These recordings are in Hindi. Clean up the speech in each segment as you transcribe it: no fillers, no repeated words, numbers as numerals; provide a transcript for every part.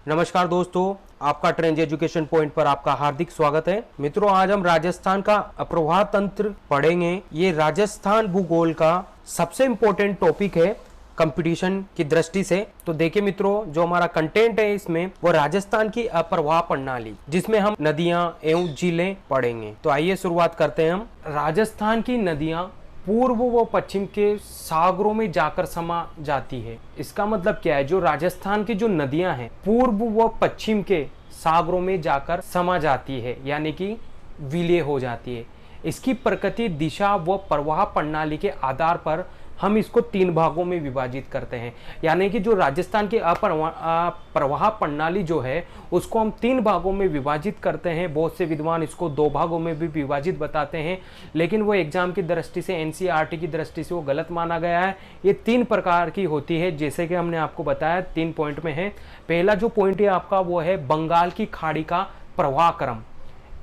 नमस्कार दोस्तों, आपका ट्रेंज एजुकेशन पॉइंट पर आपका हार्दिक स्वागत है। मित्रों, आज हम राजस्थान का अप्रवाह तंत्र पढ़ेंगे। ये राजस्थान भूगोल का सबसे इम्पोर्टेंट टॉपिक है कंपटीशन की दृष्टि से। तो देखिए मित्रों, जो हमारा कंटेंट है इसमें वो राजस्थान की अप्रवाह प्रणाली, जिसमें हम नदियां एवं झीलें पढ़ेंगे। तो आइए शुरुआत करते हैं हम। राजस्थान की नदियां पूर्व व पश्चिम के सागरों में जाकर समा जाती है। इसका मतलब क्या है? जो राजस्थान की जो नदियां हैं पूर्व व पश्चिम के सागरों में जाकर समा जाती है, यानी कि विलय हो जाती है। इसकी प्रकृति, दिशा व प्रवाह प्रणाली के आधार पर हम इसको 3 भागों में विभाजित करते हैं। यानी कि जो राजस्थान की प्रवाह प्रणाली जो है उसको हम 3 भागों में विभाजित करते हैं। बहुत से विद्वान इसको 2 भागों में भी विभाजित बताते हैं, लेकिन वो एग्जाम की दृष्टि से, एनसीईआरटी की दृष्टि से वो गलत माना गया है। ये 3 प्रकार की होती है, जैसे कि हमने आपको बताया 3 पॉइंट में है। पहला जो पॉइंट है आपका वो है बंगाल की खाड़ी का प्रवाह क्रम।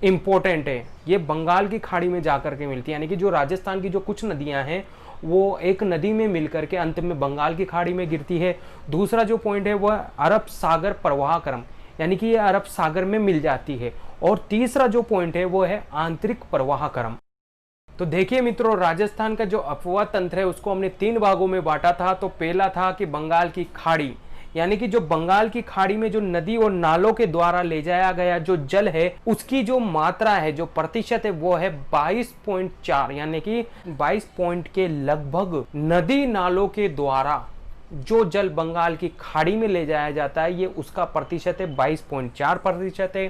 इंपॉर्टेंट है, ये बंगाल की खाड़ी में जाकर के मिलती है। यानी कि जो राजस्थान की जो कुछ नदियां हैं वो एक नदी में मिलकर के अंत में बंगाल की खाड़ी में गिरती है। दूसरा जो पॉइंट है वह अरब सागर प्रवाह क्रम, यानी कि ये अरब सागर में मिल जाती है। और तीसरा जो पॉइंट है वो है आंतरिक प्रवाह क्रम। तो देखिए मित्रों, राजस्थान का जो अपवाह तंत्र है उसको हमने 3 भागों में बांटा था। तो पहला था कि बंगाल की खाड़ी, यानी कि जो बंगाल की खाड़ी में जो नदी और नालों के द्वारा ले जाया गया जो जल है उसकी जो मात्रा है, जो प्रतिशत है वो है 22.4, यानी कि 22 पॉइंट के लगभग नदी नालों के द्वारा जो जल बंगाल की खाड़ी में ले जाया जाता है, ये उसका प्रतिशत है 22.4% है।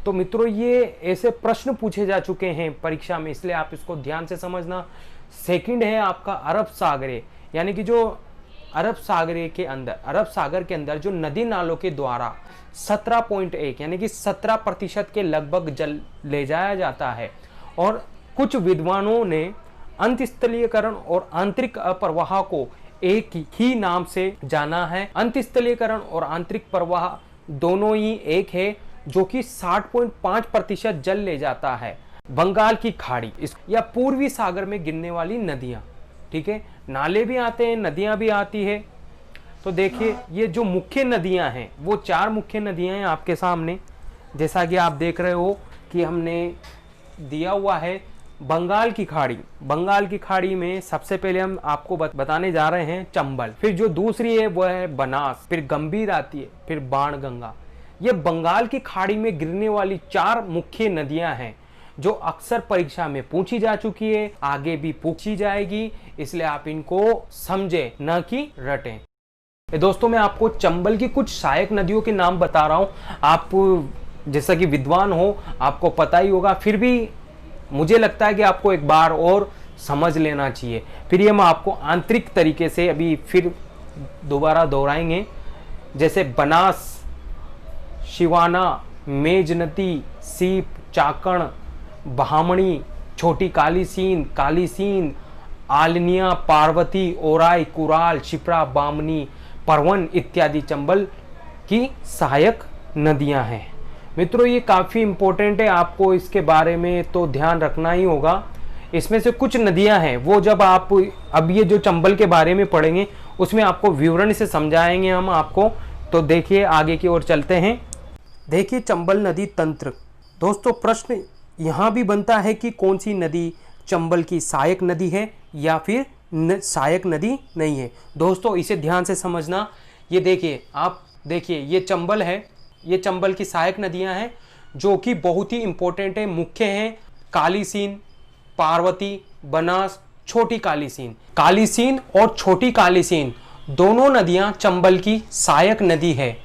तो मित्रों, ये ऐसे प्रश्न पूछे जा चुके हैं परीक्षा में, इसलिए आप इसको ध्यान से समझना। सेकंड है आपका अरब सागरे, यानी कि जो अरब सागर के अंदर जो नदी नालों के द्वारा 17.1 यानी कि 17% के लगभग जल ले जाया जाता है। और कुछ विद्वानों ने अंतस्थलीयकरण और आंतरिक प्रवाह को एक ही नाम से जाना है। अंतस्थलीयकरण और आंतरिक प्रवाह दोनों ही एक है, जो कि 60.5% जल ले जाता है। बंगाल की खाड़ी या पूर्वी सागर में गिरने वाली नदियां, ठीक है, नाले भी आते हैं, नदियां भी आती है। तो देखिए, ये जो मुख्य नदियां हैं वो 4 मुख्य नदियां हैं आपके सामने, जैसा कि आप देख रहे हो कि हमने दिया हुआ है बंगाल की खाड़ी। बंगाल की खाड़ी में सबसे पहले हम आपको बताने जा रहे हैं चंबल, फिर जो दूसरी है वो है बनास, फिर गंभीर आती है, फिर बाणगंगा। ये बंगाल की खाड़ी में गिरने वाली 4 मुख्य नदियां हैं जो अक्सर परीक्षा में पूछी जा चुकी है, आगे भी पूछी जाएगी, इसलिए आप इनको समझे न कि रटें। दोस्तों, मैं आपको चंबल की कुछ सहायक नदियों के नाम बता रहा हूं। आप जैसा कि विद्वान हो आपको पता ही होगा, फिर भी मुझे लगता है कि आपको एक बार और समझ लेना चाहिए। फिर ये हम आपको आंतरिक तरीके से अभी फिर दोबारा दोहराएंगे, जैसे बनास, शिवाना, मेजनती, सीप, चाकण, बहामणी, छोटी कालीसीन, आलनिया, पार्वती, ओराई, कुराल, शिप्रा, बामनी, परवन इत्यादि चंबल की सहायक नदियां हैं। मित्रों, ये काफ़ी इंपॉर्टेंट है, आपको इसके बारे में तो ध्यान रखना ही होगा। इसमें से कुछ नदियां हैं वो जब आप अब ये जो चंबल के बारे में पढ़ेंगे उसमें आपको विवरण से समझाएंगे हम आपको। तो देखिए, आगे की ओर चलते हैं। देखिए, चंबल नदी तंत्र। दोस्तों, प्रश्न यहाँ भी बनता है कि कौन सी नदी चंबल की सहायक नदी है या फिर सहायक नदी नहीं है। दोस्तों, इसे ध्यान से समझना। ये देखिए, आप देखिए, ये चंबल है, ये चंबल की सहायक नदियां हैं जो कि बहुत ही इंपॉर्टेंट है, मुख्य हैं। कालीसीन, पार्वती, बनास, छोटी कालीसीन। कालीसीन और छोटी कालीसीन दोनों नदियां चंबल की सहायक नदी है।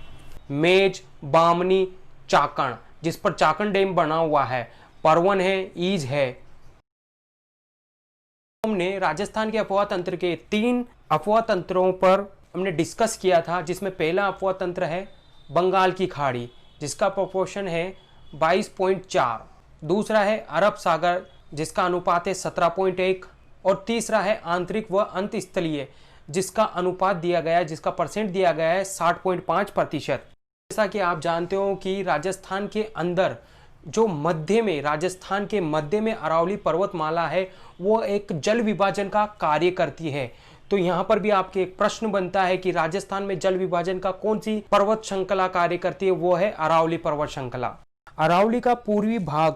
मेज, बामनी, चाकण, जिस पर चाकण डैम बना हुआ है, परवन है, ईज है। हमने राजस्थान के अफवाह तंत्र के 3 अफवाह तंत्रों पर हमने डिस्कस किया था, जिसमें पहला अफवाह तंत्र है बंगाल की खाड़ी, जिसका प्रोपोर्शन है 22.4। दूसरा है अरब सागर, जिसका अनुपात है 17.1। और तीसरा है आंतरिक व अंतस्थलीय, जिसका अनुपात दिया गया है, जिसका परसेंट दिया गया है 60.5%। जैसा कि आप जानते हो कि राजस्थान के अंदर जो मध्य में, राजस्थान के मध्य में अरावली पर्वतमाला है, वो एक जल विभाजन का कार्य करती है। तो यहाँ पर भी आपके एक प्रश्न बनता है कि राजस्थान में जल विभाजन का कौन सी पर्वत श्रृंखला कार्य करती है, वो है अरावली पर्वत श्रृंखला। अरावली का पूर्वी भाग,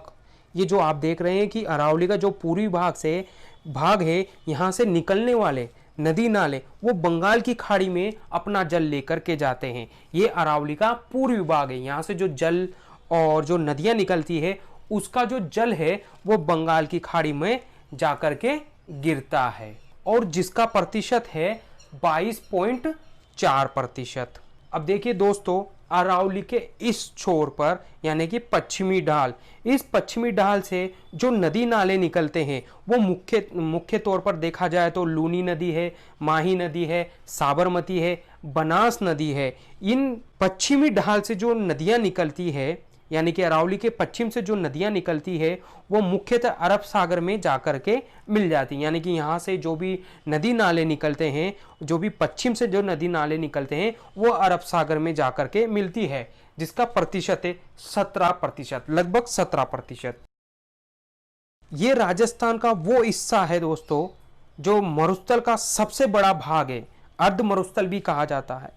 ये जो आप देख रहे हैं कि अरावली का जो पूर्वी भाग है, यहाँ से निकलने वाले नदी नाले वो बंगाल की खाड़ी में अपना जल लेकर के जाते हैं। ये अरावली का पूर्वी भाग है। यहाँ से जो जल और जो नदियां निकलती है उसका जो जल है वो बंगाल की खाड़ी में जाकर के गिरता है, और जिसका प्रतिशत है 22.4%। अब देखिए दोस्तों, अरावली के इस छोर पर यानी कि पश्चिमी ढाल, इस पश्चिमी ढाल से जो नदी नाले निकलते हैं वो मुख्य तौर पर देखा जाए तो लूनी नदी है, माही नदी है, साबरमती है, बनास नदी है। इन पश्चिमी ढाल से जो नदियां निकलती है, यानी कि अरावली के पश्चिम से जो नदियां निकलती है वो मुख्यतः अरब सागर में जाकर के मिल जाती है। यानी कि यहाँ से जो भी नदी नाले निकलते हैं, जो भी पश्चिम से जो नदी नाले निकलते हैं वो अरब सागर में जाकर के मिलती है, जिसका प्रतिशत है 17%, लगभग 17%। ये राजस्थान का वो हिस्सा है दोस्तों जो मरुस्थल का सबसे बड़ा भाग है, अर्ध मरुस्थल भी कहा जाता है।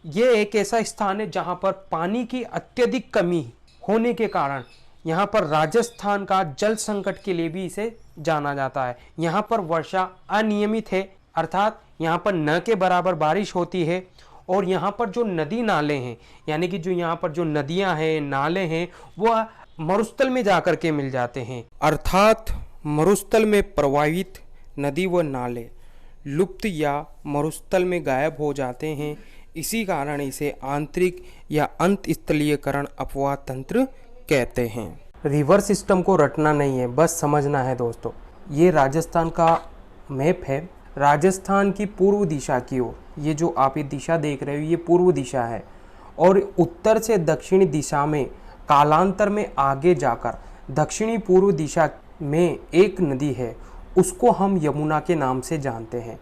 ये एक ऐसा स्थान है जहां पर पानी की अत्यधिक कमी होने के कारण यहाँ पर राजस्थान का जल संकट के लिए भी इसे जाना जाता है। यहाँ पर वर्षा अनियमित है, अर्थात यहाँ पर न के बराबर बारिश होती है, और यहाँ पर जो नदी नाले हैं, यानी कि जो यहाँ पर जो नदियाँ हैं, नाले हैं, वो मरुस्थल में जाकर के मिल जाते हैं, अर्थात मरुस्थल में प्रवाहित नदी व नाले लुप्त या मरुस्थल में गायब हो जाते हैं। इसी कारण इसे आंतरिक या अंत स्थलीयकरण अपवाह तंत्र कहते हैं। रिवर सिस्टम को रटना नहीं है, बस समझना है दोस्तों। ये राजस्थान का मैप है। राजस्थान की पूर्व दिशा की ओर, ये जो आप ये दिशा देख रहे हो ये पूर्व दिशा है, और उत्तर से दक्षिणी दिशा में कालांतर में आगे जाकर दक्षिणी पूर्व दिशा में एक नदी है, उसको हम यमुना के नाम से जानते हैं।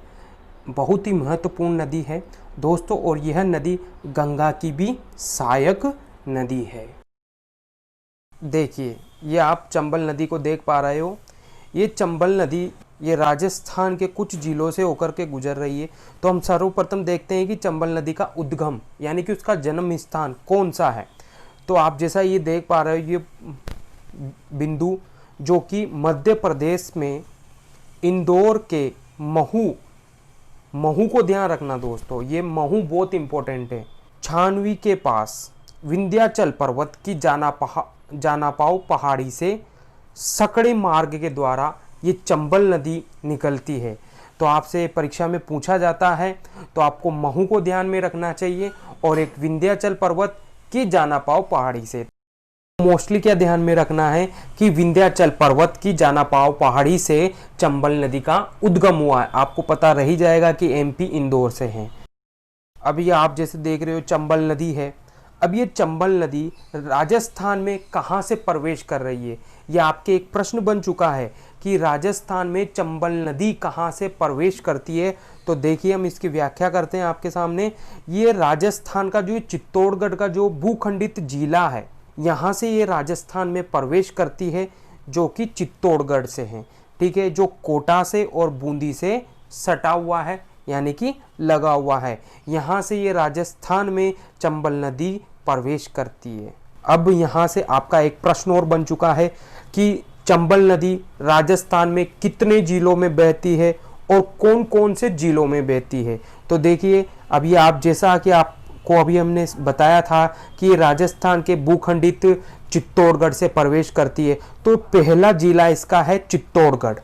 बहुत ही महत्वपूर्ण नदी है दोस्तों, और यह नदी गंगा की भी सहायक नदी है। देखिए, ये आप चंबल नदी को देख पा रहे हो। ये चंबल नदी ये राजस्थान के कुछ जिलों से होकर के गुजर रही है। तो हम सर्वप्रथम देखते हैं कि चंबल नदी का उद्गम यानी कि उसका जन्म स्थान कौन सा है। तो आप जैसा ये देख पा रहे हो, ये बिंदु जो कि मध्य प्रदेश में इंदौर के महू को ध्यान रखना दोस्तों, ये महू बहुत इंपॉर्टेंट है। छानवी के पास विंध्याचल पर्वत की जानापाव पहाड़ी से सकड़े मार्ग के द्वारा ये चंबल नदी निकलती है। तो आपसे परीक्षा में पूछा जाता है तो आपको महू को ध्यान में रखना चाहिए, और एक विंध्याचल पर्वत की जानापाव पहाड़ी से। मोस्टली क्या ध्यान में रखना है कि विंध्याचल पर्वत की जानापाव पहाड़ी से चंबल नदी का उद्गम हुआ है। आपको पता रह ही जाएगा कि एमपी इंदौर से है। अब ये आप जैसे देख रहे हो चंबल नदी है। अब ये चंबल नदी राजस्थान में कहाँ से प्रवेश कर रही है, ये आपके एक प्रश्न बन चुका है कि राजस्थान में चंबल नदी कहाँ से प्रवेश करती है। तो देखिए, हम इसकी व्याख्या करते हैं आपके सामने। ये राजस्थान का जो चित्तौड़गढ़ का जो भूखंडित जिला है, यहाँ से ये राजस्थान में प्रवेश करती है, जो कि चित्तौड़गढ़ से है, ठीक है, जो कोटा से और बूंदी से सटा हुआ है, यानी कि लगा हुआ है। यहाँ से ये राजस्थान में चंबल नदी प्रवेश करती है। अब यहाँ से आपका एक प्रश्न और बन चुका है कि चंबल नदी राजस्थान में कितने जिलों में बहती है और कौन कौन से जिलों में बहती है। तो देखिए, अभी आप जैसा कि आपको अभी हमने बताया था कि राजस्थान के भूखंडित चित्तौड़गढ़ से प्रवेश करती है, तो पहला जिला इसका है चित्तौड़गढ़,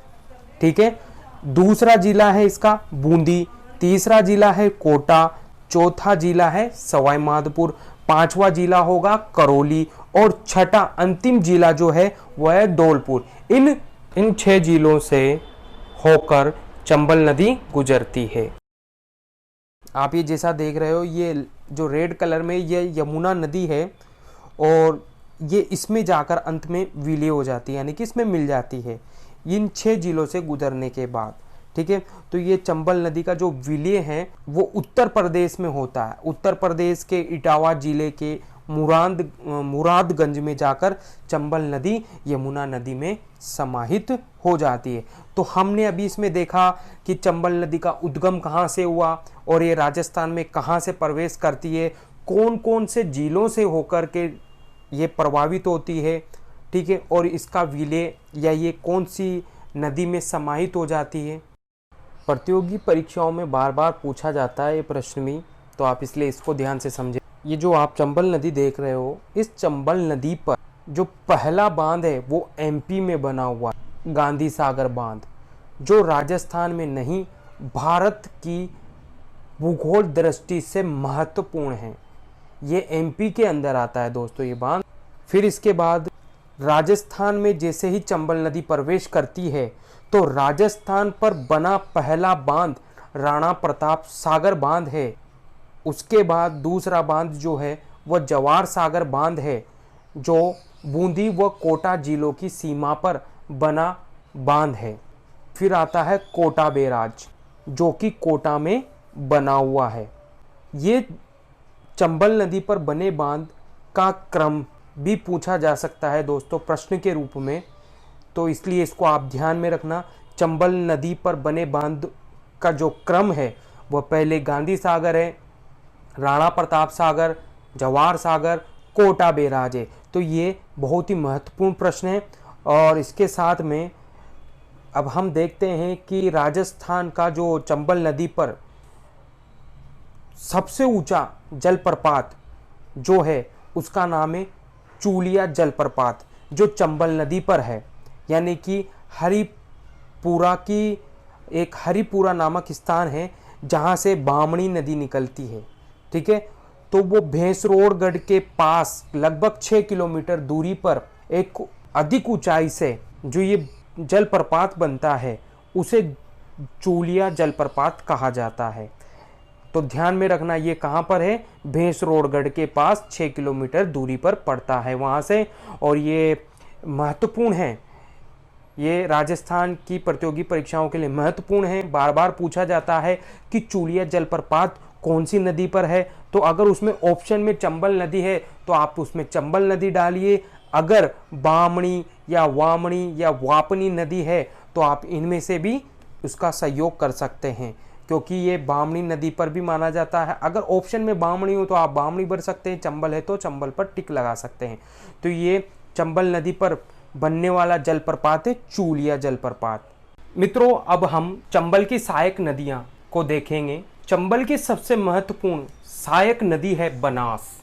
ठीक है। दूसरा जिला है इसका बूंदी, तीसरा जिला है कोटा, चौथा जिला है सवाई माधोपुर, पांचवा जिला होगा करौली, और छठा अंतिम जिला जो है वह है धौलपुर। इन 6 जिलों से होकर चंबल नदी गुजरती है। आप ये जैसा देख रहे हो, ये जो रेड कलर में ये यमुना नदी है, और ये इसमें जाकर अंत में विलीन हो जाती है, यानी कि इसमें मिल जाती है इन 6 जिलों से गुजरने के बाद, ठीक है। तो ये चंबल नदी का जो विलय है वो उत्तर प्रदेश में होता है। उत्तर प्रदेश के इटावा जिले के मुरादगंज में जाकर चंबल नदी यमुना नदी में समाहित हो जाती है। तो हमने अभी इसमें देखा कि चंबल नदी का उद्गम कहाँ से हुआ और ये राजस्थान में कहाँ से प्रवेश करती है, कौन कौन से जिलों से होकर के ये प्रभावित होती है, ठीक है, और इसका विलय या ये कौन सी नदी में समाहित हो जाती है। प्रतियोगी परीक्षाओं में बार बार पूछा जाता है ये प्रश्न भी, तो आप इसलिए इसको ध्यान से समझें। ये जो आप चंबल नदी देख रहे हो, इस चंबल नदी पर जो पहला बांध है वो एमपी में बना हुआ है, गांधी सागर बांध, जो राजस्थान में नहीं भारत की भूगोल दृष्टि से महत्वपूर्ण है। ये एमपी के अंदर आता है दोस्तों ये बांध। फिर इसके बाद राजस्थान में जैसे ही चंबल नदी प्रवेश करती है तो राजस्थान पर बना पहला बांध राणा प्रताप सागर बांध है। उसके बाद दूसरा बांध जो है वह जवाहर सागर बांध है, जो बूंदी व कोटा जिलों की सीमा पर बना बांध है। फिर आता है कोटा बैराज, जो कि कोटा में बना हुआ है। ये चंबल नदी पर बने बांध का क्रम भी पूछा जा सकता है दोस्तों प्रश्न के रूप में, तो इसलिए इसको आप ध्यान में रखना। चंबल नदी पर बने बांध का जो क्रम है वह पहले गांधी सागर है, राणा प्रताप सागर, जवाहर सागर, कोटा बैराज है। तो ये बहुत ही महत्वपूर्ण प्रश्न है। और इसके साथ में अब हम देखते हैं कि राजस्थान का जो चंबल नदी पर सबसे ऊंचा जलप्रपात जो है उसका नाम है चूलिया जलप्रपात, जो चंबल नदी पर है, यानी कि हरिपुरा नामक स्थान है जहां से बामणी नदी निकलती है, ठीक है। तो वो भैंसरोडगढ़ के पास लगभग 6 किलोमीटर दूरी पर एक अधिक ऊंचाई से जो ये जलप्रपात बनता है उसे चूलिया जलप्रपात कहा जाता है। तो ध्यान में रखना ये कहाँ पर है, भैंसरोडगढ़ के पास 6 किलोमीटर दूरी पर पड़ता है वहाँ से। और ये महत्वपूर्ण है, ये राजस्थान की प्रतियोगी परीक्षाओं के लिए महत्वपूर्ण है। बार बार पूछा जाता है कि चूलिया जलप्रपात कौन सी नदी पर है, तो अगर उसमें ऑप्शन में चंबल नदी है तो आप उसमें चंबल नदी डालिए। अगर बामणी या वामणी या वापनी नदी है तो आप इनमें से भी उसका सहयोग कर सकते हैं, क्योंकि ये बामणी नदी पर भी माना जाता है। अगर ऑप्शन में बामणी हो तो आप बामणी भर सकते हैं, चंबल है तो चंबल पर टिक लगा सकते हैं। तो ये चंबल नदी पर बनने वाला जलप्रपात है चूलिया जलप्रपात। मित्रों, अब हम चंबल की सहायक नदियां को देखेंगे। चंबल की सबसे महत्वपूर्ण सहायक नदी है बनास।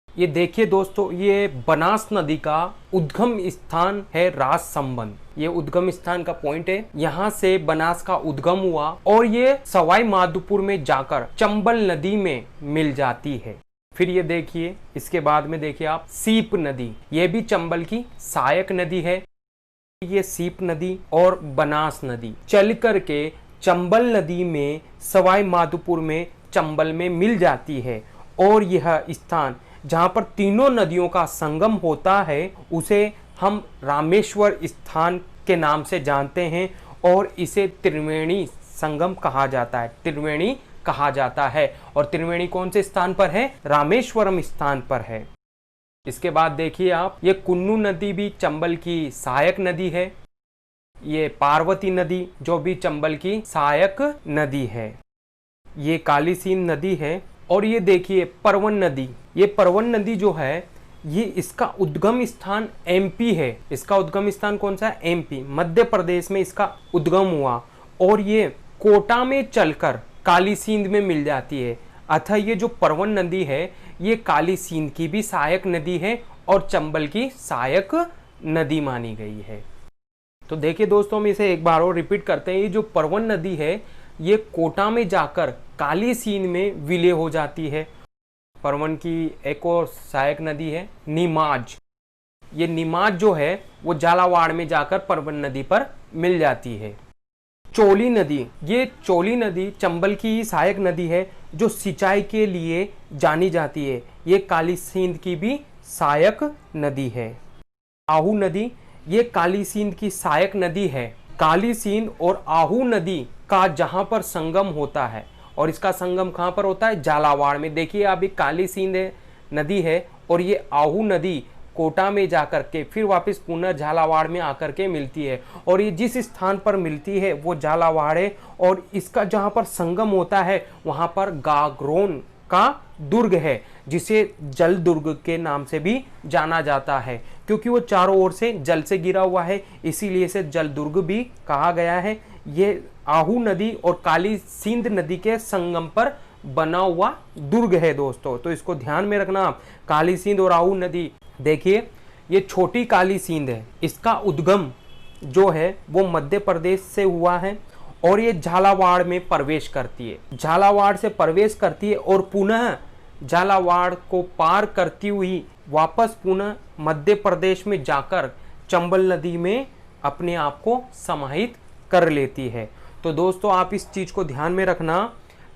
ये देखिए दोस्तों, ये बनास नदी का उद्गम स्थान है राजसंबंध। ये उद्गम स्थान का पॉइंट है, यहाँ से बनास का उद्गम हुआ और ये सवाई माधोपुर में जाकर चंबल नदी में मिल जाती है। फिर ये देखिए, इसके बाद में देखिए आप सीप नदी, ये भी चंबल की सहायक नदी है। ये सीप नदी और बनास नदी चल करके चंबल नदी में सवाई माधोपुर में चंबल में मिल जाती है। और यह स्थान जहाँ पर तीनों नदियों का संगम होता है उसे हम रामेश्वर स्थान के नाम से जानते हैं और इसे त्रिवेणी संगम कहा जाता है, त्रिवेणी कहा जाता है। और त्रिवेणी कौन से स्थान पर है, रामेश्वरम स्थान पर है। इसके बाद देखिए आप, ये कुन्नू नदी भी चंबल की सहायक नदी है। ये पार्वती नदी जो भी चंबल की सहायक नदी है। ये काली सींध नदी है। और ये देखिए परवन नदी, ये परवन नदी जो है ये इसका उद्गम स्थान एमपी है। इसका उद्गम स्थान कौन सा है, एमपी, मध्य प्रदेश में इसका उद्गम हुआ और ये कोटा में चलकर काली सींध में मिल जाती है। अतः ये जो परवन नदी है ये काली सींध की भी सहायक नदी है और चंबल की सहायक नदी मानी गई है। तो देखिए दोस्तों, हम इसे एक बार और रिपीट करते हैं। ये जो परवन नदी है ये कोटा में जाकर काली सींध में विलय हो जाती है। परवन की एक और सहायक नदी है नीमाज। ये नीमाज जो है वो झालावाड़ में जाकर परवन नदी पर मिल जाती है। चोली नदी, ये चोली नदी चंबल की सहायक नदी है जो सिंचाई के लिए जानी जाती है। ये काली सींध की भी सहायक नदी है। आहू नदी, ये काली सींध की सहायक नदी है। काली सींध और आहू नदी का जहां पर संगम होता है, और इसका संगम कहां पर होता है, झालावाड़ में। देखिए अभी काली सींध है नदी है और ये आहू नदी कोटा में जाकर के फिर वापस पुनः झालावाड़ में आकर के मिलती है। और ये जिस स्थान पर मिलती है वो झालावाड़ है, और इसका जहाँ पर संगम होता है वहाँ पर गागरोन का दुर्ग है, जिसे जल दुर्ग के नाम से भी जाना जाता है, क्योंकि वो चारों ओर से जल से घिरा हुआ है, इसीलिए इसे जल दुर्ग भी कहा गया है। ये आहू नदी और काली सिंध नदी के संगम पर बना हुआ दुर्ग है दोस्तों, तो इसको ध्यान में रखना आप। काली सिंध और आहू नदी, देखिए ये छोटी काली सिंध है, इसका उद्गम जो है वो मध्य प्रदेश से हुआ है और ये झालावाड़ में प्रवेश करती है, झालावाड़ से प्रवेश करती है और पुनः झालावाड़ को पार करती हुई वापस पुनः मध्य प्रदेश में जाकर चंबल नदी में अपने आप को समाहित कर लेती है। तो दोस्तों आप इस चीज को ध्यान में रखना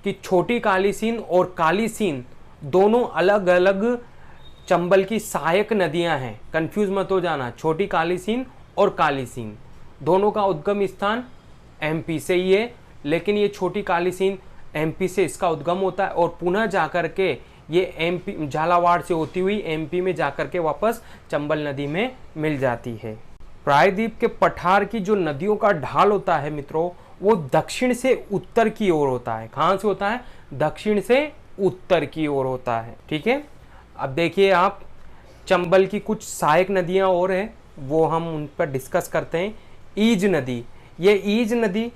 कि छोटी काली सिंध और काली सिंध दोनों अलग अलग चंबल की सहायक नदियां हैं, कंफ्यूज मत हो जाना। छोटी काली सिंध और काली सिंध दोनों का उद्गम स्थान एमपी से ही है, लेकिन ये छोटी काली सिंध एमपी से इसका उद्गम होता है और पुनः जाकर के ये एमपी झालावाड़ से होती हुई एमपी में जाकर के वापस चंबल नदी में मिल जाती है। प्रायद्वीप के पठार की जो नदियों का ढाल होता है मित्रों, वो दक्षिण से उत्तर की ओर होता है। कहां से होता है? दक्षिण से उत्तर की ओर होता है। ठीक है, अब देखिए आप चंबल की कुछ सहायक नदियां और हैं, वो हम उन पर डिस्कस करते हैं। ईज नदी, ये ईज नदी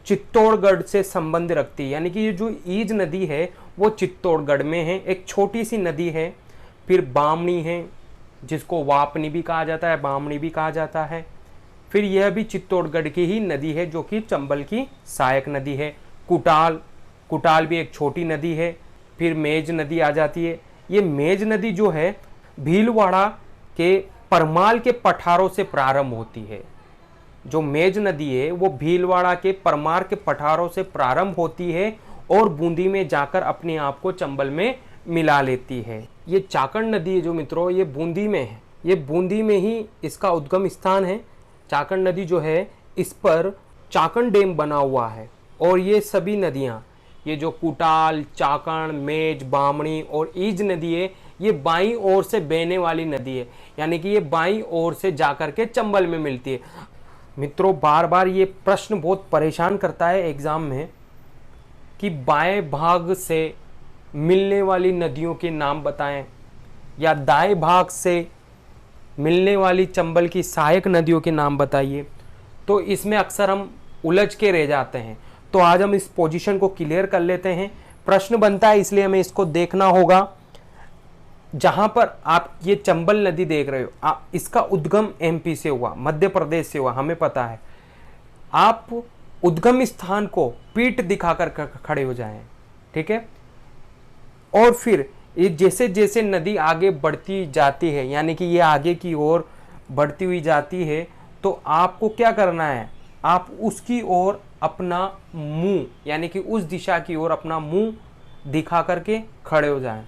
चित्तौड़गढ़ से संबंध रखती है, यानी कि ये जो ईज नदी है वो चित्तौड़गढ़ में है, एक छोटी सी नदी है। फिर बामणी है, जिसको वापनी भी कहा जाता है, बामणी भी कहा जाता है। फिर यह भी चित्तौड़गढ़ की ही नदी है जो कि चंबल की सहायक नदी है। कुटाल, कुटाल भी एक छोटी नदी है। फिर मेज नदी आ जाती है। ये मेज नदी जो है भीलवाड़ा के परमाल के पठारों से प्रारंभ होती है। जो मेज नदी है वो भीलवाड़ा के परमार के पठारों से प्रारंभ होती है और बूंदी में जाकर अपने आप को चंबल में मिला लेती है। ये चाकण नदी है जो मित्रों, ये बूंदी में है, ये बूंदी में ही इसका उद्गम स्थान है। चाकण नदी जो है इस पर चाकण डैम बना हुआ है और ये सभी नदियाँ, ये जो कुटाल, चाकण, मेज, बामणी और ईज नदी है, ये बाईं ओर से बहने वाली नदी है, यानी कि ये बाईं ओर से जाकर के चंबल में मिलती है। मित्रों बार बार ये प्रश्न बहुत परेशान करता है एग्जाम में कि बाएं भाग से मिलने वाली नदियों के नाम बताएं या दाएं भाग से मिलने वाली चंबल की सहायक नदियों के नाम बताइए। तो इसमें अक्सर हम उलझ के रह जाते हैं। तो आज हम इस पोजीशन को क्लियर कर लेते हैं। प्रश्न बनता है इसलिए हमें इसको देखना होगा। जहां पर आप ये चंबल नदी देख रहे हो, इसका उद्गम एमपी से हुआ, मध्य प्रदेश से हुआ, हमें पता है। आप उद्गम स्थान को पीठ दिखाकर खड़े हो जाएं, ठीक है। और फिर ये जैसे जैसे नदी आगे बढ़ती जाती है, यानी कि ये आगे की ओर बढ़ती हुई जाती है, तो आपको क्या करना है, आप उसकी ओर अपना मुंह, यानी कि उस दिशा की ओर अपना मुंह दिखा करके खड़े हो जाएं।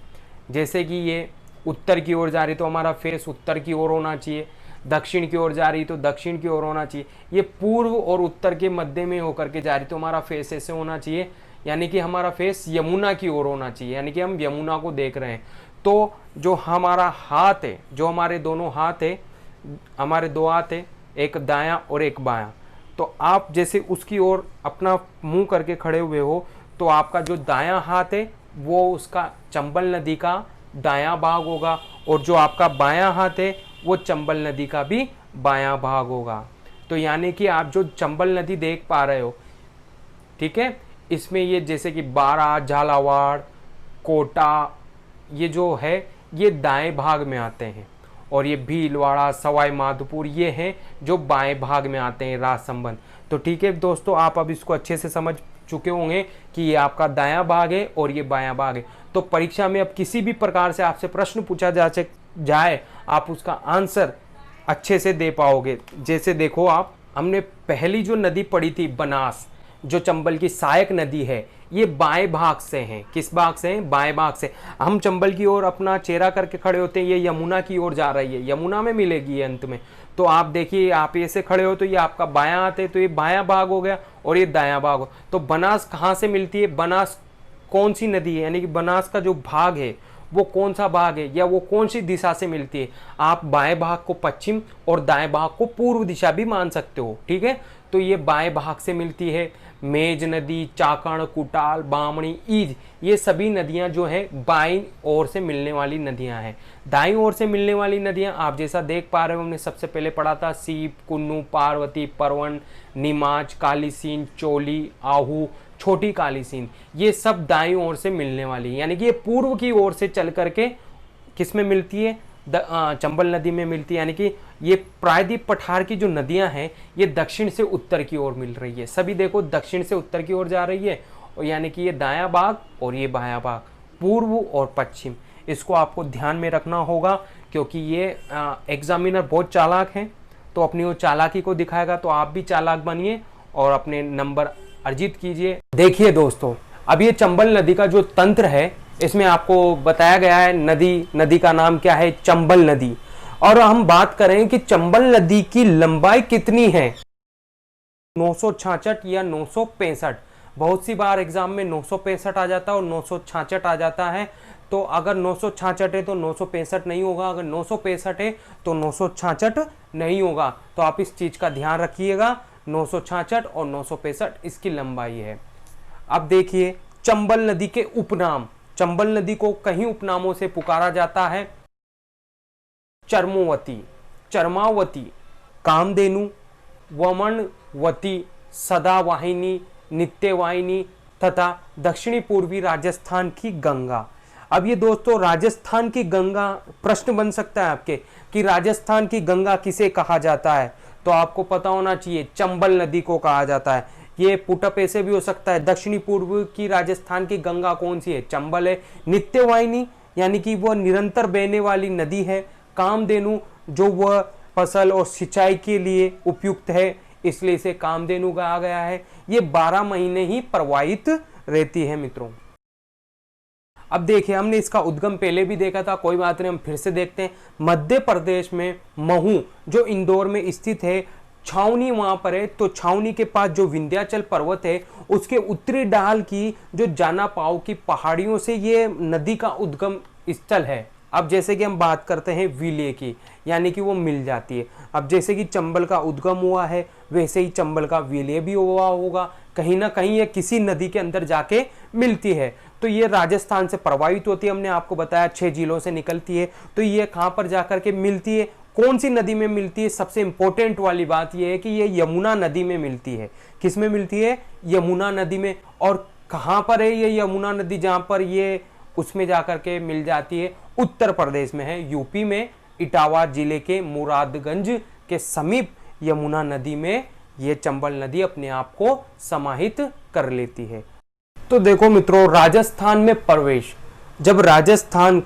जैसे कि ये उत्तर की ओर जा रही तो हमारा फेस उत्तर की ओर होना चाहिए, दक्षिण की ओर जा रही तो दक्षिण की ओर होना चाहिए, ये पूर्व और उत्तर के मध्य में होकर के जा रही तो हमारा फेस ऐसे होना चाहिए, यानी कि हमारा फेस यमुना की ओर होना चाहिए, यानी कि हम यमुना को देख रहे हैं। तो जो हमारा हाथ है, जो हमारे दोनों हाथ है, हमारे दो हाथ है, एक दायां और एक बायां, तो आप जैसे उसकी ओर अपना मुंह करके खड़े हुए हो, तो आपका जो दायां हाथ है वो उसका चंबल नदी का दायां भाग होगा, और जो आपका बायां हाथ है वो चंबल नदी का भी बायां भाग होगा। तो यानी कि आप जो चंबल नदी देख पा रहे हो, ठीक है, इसमें ये जैसे कि बारा, झालावाड़, कोटा, ये जो है ये दाएं भाग में आते हैं, और ये भीलवाड़ा, सवाई माधोपुर ये हैं जो बाएं भाग में आते हैं राज संबंध। तो ठीक है दोस्तों, आप अब इसको अच्छे से समझ चुके होंगे कि ये आपका दायां भाग है और ये बायां भाग है। तो परीक्षा में अब किसी भी प्रकार से आपसे प्रश्न पूछा जाए, आप उसका आंसर अच्छे से दे पाओगे। जैसे देखो आप, हमने पहली जो नदी पढ़ी थी बनास, जो चंबल की सहायक नदी है, ये बाएं भाग से हैं। किस भाग से हैं? बाएं भाग से। हम चंबल की ओर अपना चेहरा करके खड़े होते हैं, ये यमुना की ओर जा रही है, यमुना में मिलेगी ये अंत में। तो आप देखिए, आप ऐसे खड़े हो तो ये आपका बायां हाथ है, तो ये बायां भाग हो गया और ये दायां भाग हो। तो बनास कहाँ से मिलती है? बनास कौन सी नदी है, यानी कि बनास का जो भाग है वो कौन सा भाग है या वो कौन सी दिशा से मिलती है। आप बाएं भाग को पश्चिम और दाएं भाग को पूर्व दिशा भी मान सकते हो, ठीक है। तो ये बाएं भाग से मिलती है। मेज नदी, चाकण, कुटाल, बामणी, ईज, ये सभी नदियां जो है बाईं ओर से मिलने वाली नदियां हैं। दाईं ओर से मिलने वाली नदियां आप जैसा देख पा रहे हो, हमने सबसे पहले पढ़ा था सीप, कुन्नू, पार्वती, परवन, निमाच, कालीसीन, चोली, आहू, छोटी कालीसीन, ये सब दाईं ओर से मिलने वाली, यानी कि ये पूर्व की ओर से चल करके किस में मिलती है, चंबल नदी में मिलती है। यानी कि ये प्रायद्वीप पठार की जो नदियां हैं ये दक्षिण से उत्तर की ओर मिल रही है। सभी देखो दक्षिण से उत्तर की ओर जा रही है, और यानी कि ये दायां भाग और ये बायां भाग, पूर्व और पश्चिम। इसको आपको ध्यान में रखना होगा, क्योंकि ये एग्जामिनर बहुत चालाक है, तो अपनी वो चालाकी को दिखाएगा। तो आप भी चालाक बनिए और अपने नंबर अर्जित कीजिए। देखिए दोस्तों, अब ये चंबल नदी का जो तंत्र है इसमें आपको बताया गया है, नदी का नाम क्या है, चंबल नदी। और हम बात करें कि चंबल नदी की लंबाई कितनी है, 966 या 965। बहुत सी बार एग्जाम में 965 आ जाता है और 966 आ जाता है। तो अगर 966 है तो 965 नहीं होगा, अगर 965 है तो 966 नहीं होगा। तो आप इस चीज का ध्यान रखिएगा, 966 और 965 इसकी लंबाई है। अब देखिए चंबल नदी के उपनाम। चंबल नदी को कई उपनामों से पुकारा जाता है, चरमोवती, चरमावती, कामधेनु, वमनवती, सदावाहिनी, नित्यवाहिनी तथा दक्षिणी पूर्वी राजस्थान की गंगा। अब ये दोस्तों राजस्थान की गंगा, प्रश्न बन सकता है आपके कि राजस्थान की गंगा किसे कहा जाता है, तो आपको पता होना चाहिए चंबल नदी को कहा जाता है। ये पुटअप ऐसे भी हो सकता है, दक्षिणी पूर्व की राजस्थान की गंगा कौन सी है, चंबल है। नित्यवाहिनी यानी कि वह निरंतर बहने वाली नदी है। कामधेनु जो वह फसल और सिंचाई के लिए उपयुक्त है, इसलिए इसे कामधेनु कहा गया है। ये 12 महीने ही प्रवाहित रहती है मित्रों। अब देखिए हमने इसका उद्गम पहले भी देखा था, कोई बात नहीं, हम फिर से देखते हैं। मध्य प्रदेश में महू जो इंदौर में स्थित है, छावनी वहां पर है। तो छावनी के पास जो विंध्याचल पर्वत है उसके उत्तरी ढाल की जो जाना पाव की पहाड़ियों से ये नदी का उद्गम स्थल है। अब जैसे कि हम बात करते हैं विलय की, यानी कि वो मिल जाती है। अब जैसे कि चंबल का उद्गम हुआ है वैसे ही चंबल का विलय भी हुआ होगा, कहीं ना कहीं ये किसी नदी के अंदर जाके मिलती है। तो ये राजस्थान से प्रवाहित होती है, हमने आपको बताया 6 जिलों से निकलती है। तो ये कहां पर जाकर के मिलती है, कौन सी नदी में मिलती है, सबसे इंपॉर्टेंट वाली बात यह है कि ये यमुना नदी में मिलती है। किस में मिलती है, यमुना नदी में। और कहां पर है ये यमुना नदी, जहां पर ये उसमें जाकर के मिल जाती है, उत्तर प्रदेश में है, यूपी में इटावा जिले के मुरादगंज के समीप यमुना नदी में ये चंबल नदी अपने आप को समाहित कर लेती है। तो देखो मित्रों, राजस्थान में प्रवेश, जब राजस्थान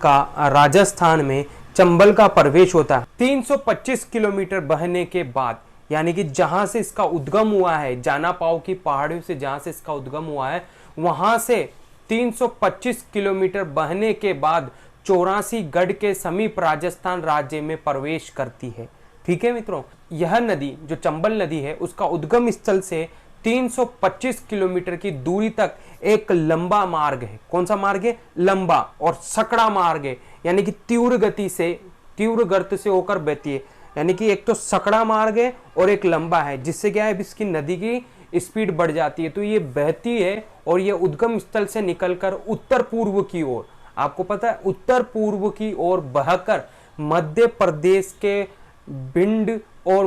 में चंबल का प्रवेश होता है 325 किलोमीटर बहने के बाद, यानी कि जहां से इसका उद्गम हुआ है, जाना पाव की पहाड़ियों से जहां से इसका उद्गम हुआ है, वहां से 325 किलोमीटर बहने के बाद 84 गढ़ के समीप राजस्थान राज्य में प्रवेश करती है। ठीक है मित्रों, यह नदी जो चंबल नदी है उसका उद्गम स्थल से 325 किलोमीटर की दूरी तक एक लंबा मार्ग है। कौन सा मार्ग है, लंबा और सकड़ा मार्ग है, यानी कि तीव्र गति से, तीव्र गर्त से होकर बहती है। यानी कि एक तो सकड़ा मार्ग है और एक लंबा है, जिससे क्या है इसकी नदी की स्पीड बढ़ जाती है। तो ये बहती है और ये उद्गम स्थल से निकलकर उत्तर पूर्व की ओर, आपको पता है उत्तर पूर्व की ओर बहकर मध्य प्रदेश के भिंड और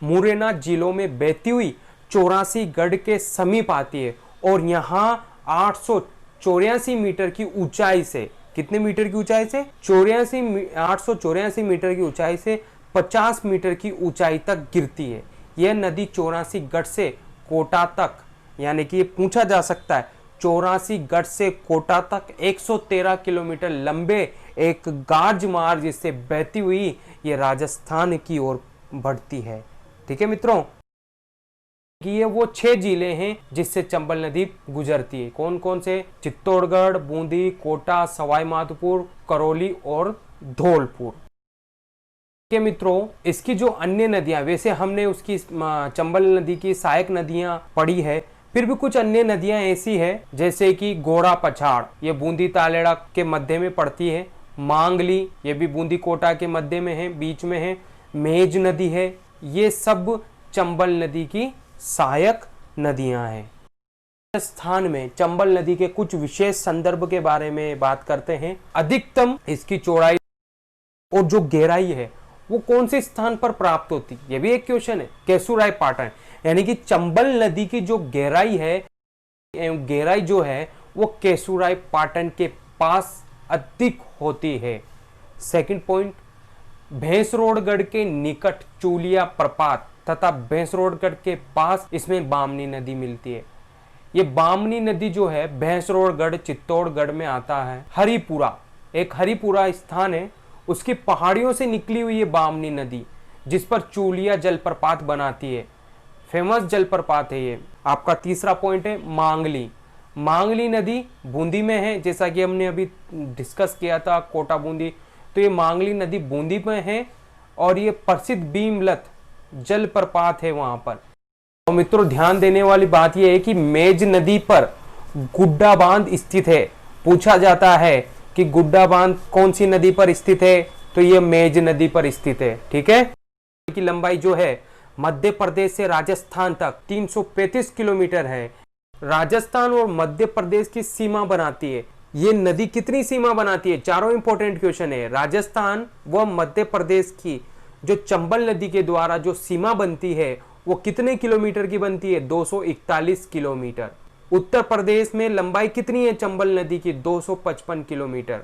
मुरैना जिलों में बहती हुई 84 गढ़ के समीप आती है। और यहाँ 884 मीटर की ऊंचाई से, कितने मीटर की ऊंचाई से, 884 मीटर की ऊंचाई से 50 मीटर की ऊंचाई तक गिरती है। यह नदी 84 गढ़ से कोटा तक, यानी कि पूछा जा सकता है 84 गढ़ से कोटा तक 113 किलोमीटर लंबे एक गार्ज मार्ग से बहती हुई ये राजस्थान की ओर बढ़ती है। ठीक है मित्रों, कि ये वो 6 जिले हैं जिससे चंबल नदी गुजरती है। कौन कौन से, चित्तौड़गढ़, बूंदी, कोटा, सवाई माधोपुर, करौली और धौलपुर। के मित्रों, इसकी जो अन्य नदियां, वैसे हमने उसकी चंबल नदी की सहायक नदियां पढ़ी है, फिर भी कुछ अन्य नदियां ऐसी है जैसे कि घोड़ा पछाड़, ये बूंदी तालेड़ा के मध्य में पड़ती है। मांगली, ये भी बूंदी कोटा के मध्य में है, बीच में है। मेज नदी है, ये सब चंबल नदी की सहायक नदियां हैं। राजस्थान में चंबल नदी के कुछ विशेष संदर्भ के बारे में बात करते हैं। अधिकतम इसकी चौड़ाई और जो गहराई है वो कौन से स्थान पर प्राप्त होती, ये भी एक क्वेश्चन है। केसुराय पाटन, यानी कि चंबल नदी की जो गहराई है, गहराई जो है वो केसुराय पाटन के पास अधिक होती है। सेकंड पॉइंट, भैंसरोडगढ़ के निकट चूलिया प्रपात तथा भैंसरोडगढ़ के पास इसमें बामनी नदी मिलती है। ये बामनी नदी जो है भैंसरोडगढ़ चित्तौड़गढ़ में आता है। हरिपुरा, एक हरिपुरा स्थान है, उसकी पहाड़ियों से निकली हुई ये बामनी नदी जिस पर चूलिया जलप्रपात बनाती है, फेमस जलप्रपात है ये। आपका तीसरा पॉइंट है मांगली। मांगली नदी बूंदी में है, जैसा कि हमने अभी डिस्कस किया था कोटा बूंदी, तो ये मांगली नदी बूंदी में है और ये प्रसिद्ध भीमलत जलप्रपात है वहां पर। और मित्रों ध्यान देने वाली बात यह है कि मेज नदी पर गुड्डा बांध स्थित है। पूछा जाता है कि गुड्डा बांध कौन सी नदी पर स्थित है, तो ये मेज नदी पर स्थित है। ठीक है, की लंबाई जो है मध्य प्रदेश से राजस्थान तक 335 किलोमीटर है। राजस्थान और मध्य प्रदेश की सीमा बनाती है। ये नदी कितनी सीमा बनाती है, चारों इंपॉर्टेंट क्वेश्चन है। राजस्थान व मध्य प्रदेश की जो चंबल नदी के द्वारा जो सीमा बनती है वो कितने किलोमीटर की बनती है, 241 किलोमीटर। उत्तर प्रदेश में लंबाई कितनी है चंबल नदी की, 255 किलोमीटर।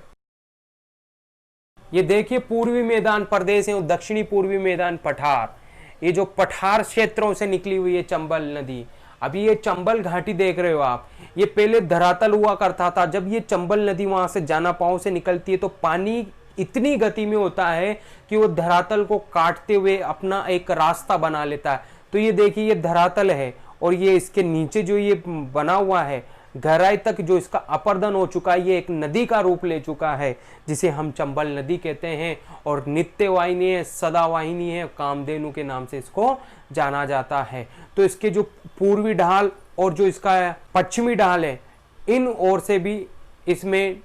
ये देखिए पूर्वी मैदान प्रदेश है और दक्षिणी पूर्वी मैदान पठार, ये जो पठार क्षेत्रों से निकली हुई है चंबल नदी। अभी ये चंबल घाटी देख रहे हो आप, ये पहले धरातल हुआ करता था। जब ये चंबल नदी वहां से जाना पांव से निकलती है तो पानी इतनी गति में होता है कि वो धरातल को काटते हुए अपना एक रास्ता बना लेता है। तो ये देखिए ये धरातल है और ये इसके नीचे जो ये बना हुआ है गहराई तक जो इसका अपर्दन हो चुका है, ये एक नदी का रूप ले चुका है जिसे हम चंबल नदी कहते हैं। और नित्य वाहिनी है, सदा वाहिनी है, कामधेनु के नाम से इसको जाना जाता है। तो इसके जो पूर्वी ढाल और जो इसका पश्चिमी ढाल है, इन ओर से भी इसमें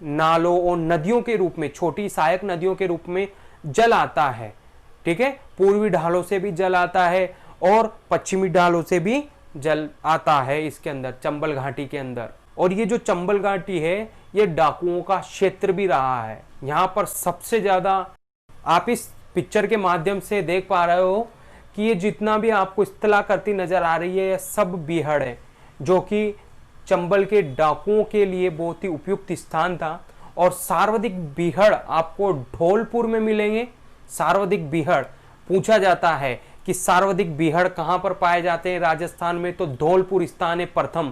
नालों और नदियों के रूप में, छोटी सहायक नदियों के रूप में जल आता है। ठीक है, पूर्वी ढालों से भी जल आता है और पश्चिमी ढालों से भी जल आता है इसके अंदर, चंबल घाटी के अंदर। और ये जो चंबल घाटी है ये डाकुओं का क्षेत्र भी रहा है। यहाँ पर सबसे ज्यादा आप इस पिक्चर के माध्यम से देख पा रहे हो कि ये जितना भी आपको इत्तला करती नजर आ रही है ये सब बीहड़ है, जो कि चंबल के डाकुओं के लिए बहुत ही उपयुक्त स्थान था। और सर्वाधिक बीहड़ आपको धौलपुर में मिलेंगे। सर्वाधिक बीहड़ पूछा जाता है कि सर्वाधिक बीहड़ कहां पर पाए जाते हैं राजस्थान में, तो धौलपुर स्थान है प्रथम।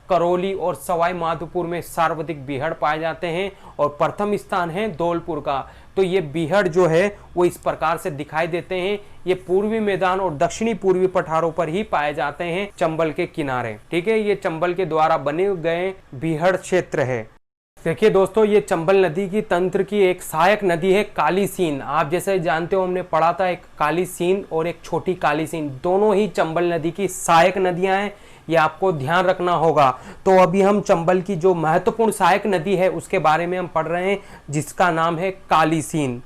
करौली और सवाई माधोपुर में सर्वाधिक बीहड़ पाए जाते हैं और प्रथम स्थान है धौलपुर का। तो ये बीहड़ जो है वो इस प्रकार से दिखाई देते हैं। ये पूर्वी मैदान और दक्षिणी पूर्वी पठारों पर ही पाए जाते हैं चंबल के किनारे। ठीक है, ये चंबल के द्वारा बने गए बीहड़ क्षेत्र है। देखिए दोस्तों, ये चंबल नदी की तंत्र की एक सहायक नदी है काली सीन। आप जैसे जानते हो हमने पढ़ा था, एक काली सीन और एक छोटी काली सीन, दोनों ही चंबल नदी की सहायक नदियां हैं। ये आपको ध्यान रखना होगा। तो अभी हम चंबल की जो महत्वपूर्ण सहायक नदी है उसके बारे में हम पढ़ रहे हैं, जिसका नाम है काली सीन।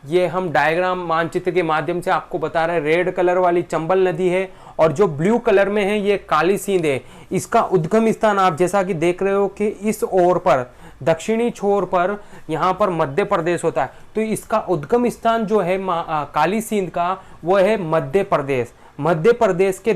ये हम डायग्राम मानचित्र के माध्यम से आपको बता रहे हैं। रेड कलर वाली चंबल नदी है और जो ब्लू कलर में है ये काली सींध है। इसका उद्गम स्थान आप जैसा कि देख रहे हो कि इस ओर पर, दक्षिणी छोर पर यहाँ पर मध्य प्रदेश होता है। तो इसका उद्गम स्थान जो है काली सींध का, वो है मध्य प्रदेश। मध्य प्रदेश के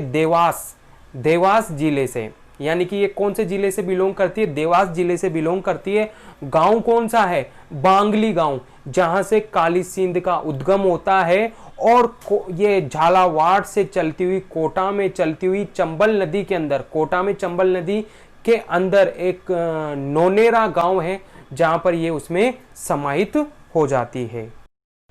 देवास जिले से, यानी कि ये कौन से जिले से बिलोंग करती है, देवास जिले से बिलोंग करती है। गांव कौन सा है, बांगली गांव, जहां से काली सींध का उद्गम होता है। और ये झालावाड़ से चलती हुई कोटा में चलती हुई चंबल नदी के अंदर, कोटा में चंबल नदी के अंदर एक नोनेरा गांव है जहां पर ये उसमें समाहित हो जाती है।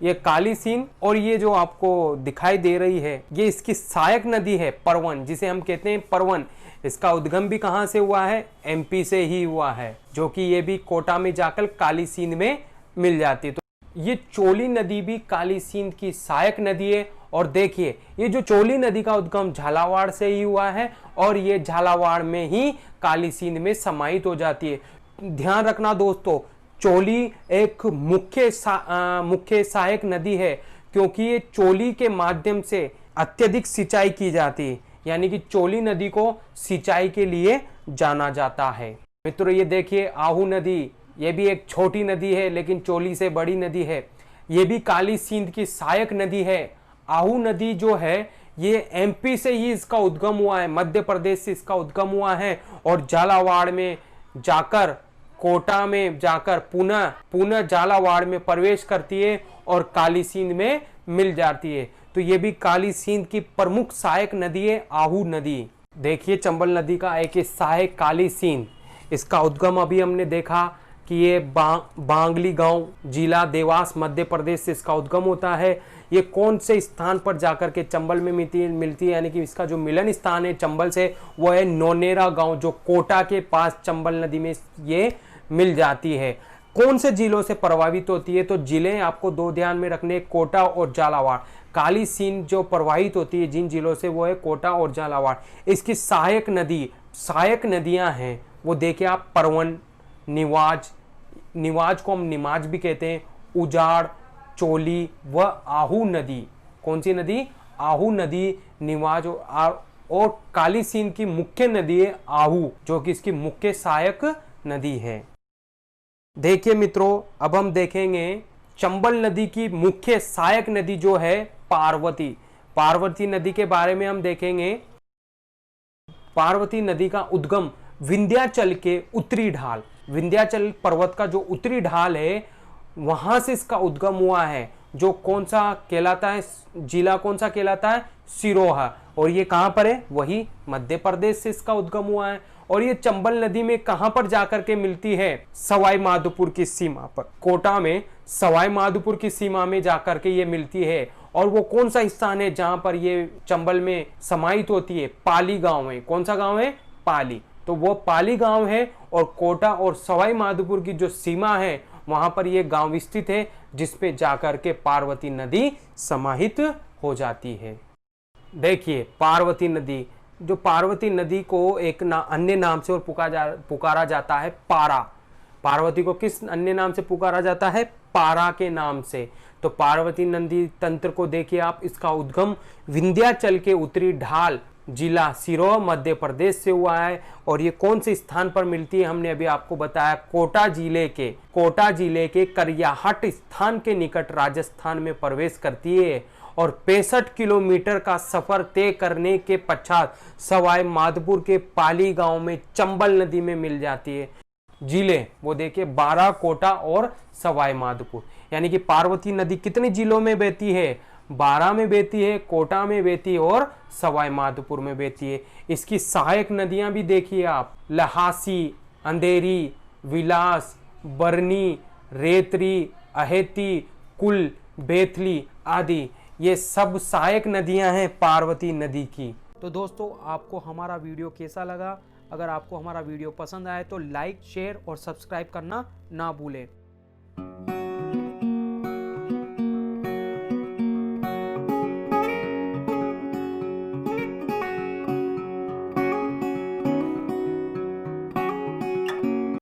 ये काली सीन और ये जो आपको दिखाई दे रही है ये इसकी सहायक नदी है परवन, जिसे हम कहते हैं परवन। इसका उद्गम भी कहां से हुआ है, एमपी से ही हुआ है, जो कि ये भी कोटा में जाकर काली सींध में मिल जाती है। तो ये चोली नदी भी काली सींध की सहायक नदी है और देखिए ये जो चोली नदी का उद्गम झालावाड़ से ही हुआ है और ये झालावाड़ में ही काली सिंध में समाहित हो जाती है। ध्यान रखना दोस्तों, चोली एक मुख्य सहायक नदी है क्योंकि ये चोली के माध्यम से अत्यधिक सिंचाई की जाती है, यानी कि चोली नदी को सिंचाई के लिए जाना जाता है। मित्रों ये देखिए आहू नदी, ये भी एक छोटी नदी है लेकिन चोली से बड़ी नदी है। ये भी काली सिंध की सहायक नदी है। आहू नदी जो है ये एमपी से ही इसका उद्गम हुआ है, मध्य प्रदेश से इसका उद्गम हुआ है और झालावाड़ में जाकर, कोटा में जाकर पुनः झालावाड़ में प्रवेश करती है और काली सिंध में मिल जाती है। तो ये भी काली सिंध की प्रमुख सहायक नदी है आहू नदी। देखिए चंबल नदी का एक सहायक काली सिंध, इसका उद्गम अभी हमने देखा कि ये बांगली गांव, जिला देवास, मध्य प्रदेश से इसका उद्गम होता है। ये कौन से स्थान पर जाकर के चंबल में मिलती है, यानी कि इसका जो मिलन स्थान है चंबल से वो है नोनेरा गांव, जो कोटा के पास चंबल नदी में ये मिल जाती है। कौन से जिलों से प्रभावित होती है, तो जिले आपको दो ध्यान में रखने, कोटा और झालावाड़। काली सिंध जो प्रवाहित होती है जिन जिलों से वो है कोटा और झालावाड़। इसकी सहायक नदियां हैं वो देखिए आप, परवन, निवाज को हम निमाज भी कहते हैं, उजाड़, चोली व आहू नदी। कौन सी नदी? आहू नदी, निवाज और काली सिंध की मुख्य नदी है आहू, जो कि इसकी मुख्य सहायक नदी है। देखिए मित्रों अब हम देखेंगे चंबल नदी की मुख्य सहायक नदी जो है पार्वती नदी के बारे में हम देखेंगे। पार्वती नदी का उद्गम विंध्याचल के उत्तरी ढाल, विंध्याचल पर्वत का जो उत्तरी ढाल है वहां से इसका उद्गम हुआ है, जो कौन सा कहलाता है, जिला कौन सा कहलाता है? सिरोहा। और ये कहां पर है? वही मध्य प्रदेश से इसका उद्गम हुआ है। और ये चंबल नदी में कहां पर जाकर के मिलती है? सवाई माधोपुर की सीमा पर, कोटा में सवाई माधोपुर की सीमा में जाकर के ये मिलती है। और वो कौन सा स्थान है जहां पर ये चंबल में समाहित होती है? पाली गांव है। कौन सा गांव है? पाली। तो वो पाली गांव है और कोटा और सवाई माधोपुर की जो सीमा है वहां पर ये गांव स्थित है, जिसपे जाकर के पार्वती नदी समाहित हो जाती है। देखिए पार्वती नदी, जो पार्वती नदी को एक अन्य नाम से और पुकारा जाता है पारा। पार्वती को किस अन्य नाम से पुकारा जाता है? पारा के नाम से। तो पार्वती नदी तंत्र को देखिए आप, इसका उद्गम विंध्याचल के उत्तरी ढाल, जिला सिरोहा, मध्य प्रदेश से हुआ है। और ये कौन से स्थान पर मिलती है? हमने अभी आपको बताया, कोटा जिले के करियाहट स्थान के निकट राजस्थान में प्रवेश करती है और 65 किलोमीटर का सफर तय करने के पश्चात सवाई माधोपुर के पाली गांव में चंबल नदी में मिल जाती है। जिले वो देखिए 12, कोटा और सवाई माधोपुर। यानी कि पार्वती नदी कितने जिलों में बहती है? 12 में बहती है, कोटा में बहती है और सवाई माधोपुर में बहती है। इसकी सहायक नदियां भी देखिए आप, लहासी, अंधेरी, विलास, बरनी, रेतरी, अहेती, कुल, बेथली आदि, ये सब सहायक नदियां हैं पार्वती नदी की। तो दोस्तों आपको हमारा वीडियो कैसा लगा? अगर आपको हमारा वीडियो पसंद आए तो लाइक, शेयर और सब्सक्राइब करना ना भूलें।